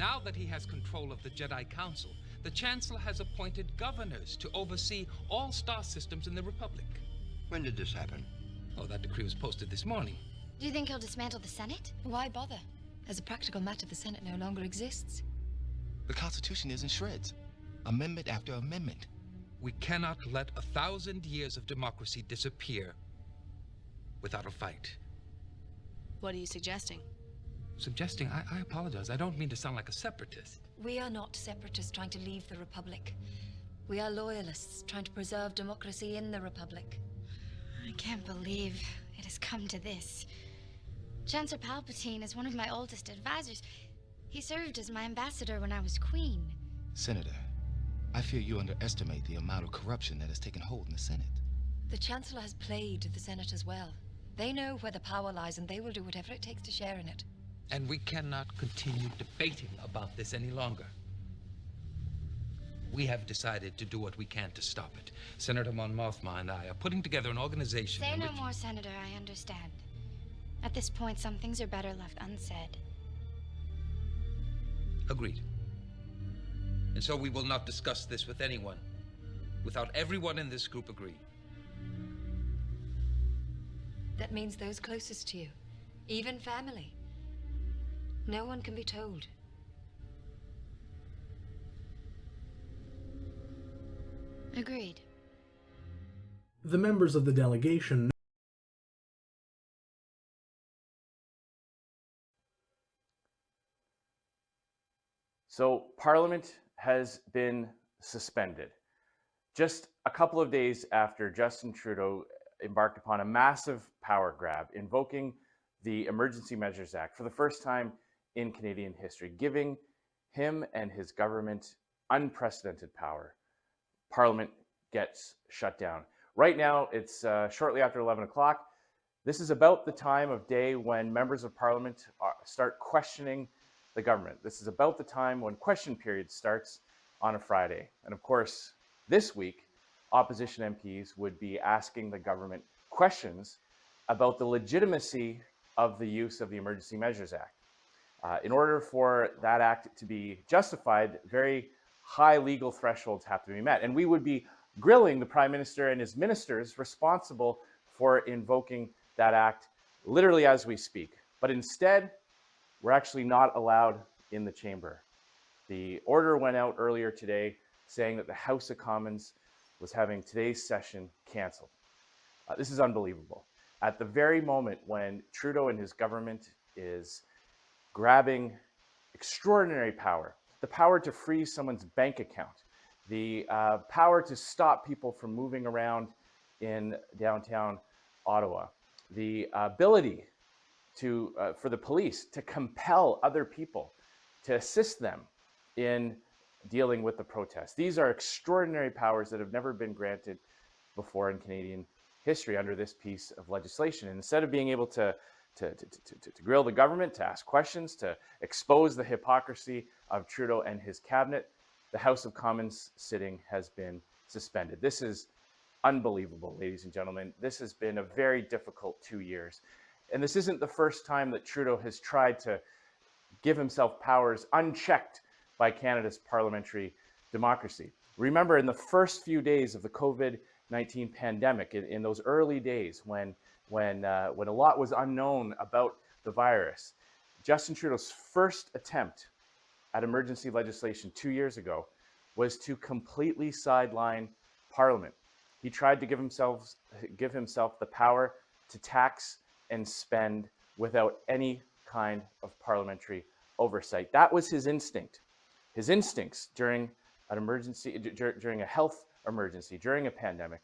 Now that he has control of the Jedi Council, the Chancellor has appointed governors to oversee all star systems in the Republic. When did this happen? Oh, that decree was posted this morning. Do you think he'll dismantle the Senate? Why bother? As a practical matter, the Senate no longer exists. The Constitution is in shreds. Amendment after amendment. We cannot let 1,000 years of democracy disappear without a fight. What are you suggesting? Suggesting, I apologize. I don't mean to sound like a separatist. We are not separatists trying to leave the Republic. We are loyalists trying to preserve democracy in the Republic. I can't believe it has come to this. Chancellor Palpatine is one of my oldest advisors. He served as my ambassador when I was queen. Senator, I fear you underestimate the amount of corruption that has taken hold in the Senate. The Chancellor has played the Senate as well. They know where the power lies, and they will do whatever it takes to share in it. And we cannot continue debating about this any longer. We have decided to do what we can to stop it. Senator Mon Mothma and I are putting together an organization. Say no more, Senator. I understand. At this point, some things are better left unsaid. Agreed. And so we will not discuss this with anyone without everyone in this group agreeing. That means those closest to you, even family. No one can be told. Agreed. The members of the delegation So Parliament has been suspended just a couple of days after Justin Trudeau embarked upon a massive power grab, invoking the Emergency Measures Act for the first time in Canadian history, giving him and his government unprecedented power. Parliament gets shut down. Right now, it's shortly after 11 o'clock. This is about the time of day when members of Parliament start questioning the government. This is about the time when question period starts on a Friday. And of course, this week, opposition MPs would be asking the government questions about the legitimacy of the use of the Emergency Measures Act. In order for that act to be justified, very high legal thresholds have to be met. And we would be grilling the Prime Minister and his ministers responsible for invoking that act literally as we speak. But instead, we're actually not allowed in the chamber. The order went out earlier today saying that the House of Commons was having today's session canceled. This is unbelievable. At the very moment when Trudeau and his government is grabbing extraordinary power, the power to freeze someone's bank account, the power to stop people from moving around in downtown Ottawa, the ability to for the police to compel other people to assist them in dealing with the protests. These are extraordinary powers that have never been granted before in Canadian history under this piece of legislation. And instead of being able to grill the government, to ask questions, to expose the hypocrisy of Trudeau and his cabinet, the House of Commons sitting has been suspended. This is unbelievable, ladies and gentlemen. This has been a very difficult 2 years. And this isn't the first time that Trudeau has tried to give himself powers unchecked by Canada's parliamentary democracy. Remember, in the first few days of the COVID-19 pandemic, in those early days when a lot was unknown about the virus, Justin Trudeau's first attempt at emergency legislation 2 years ago was to completely sideline Parliament. He tried to give himself the power to tax and spend without any kind of parliamentary oversight. That was his instinct. His instincts during an emergency, during a health emergency, during a pandemic,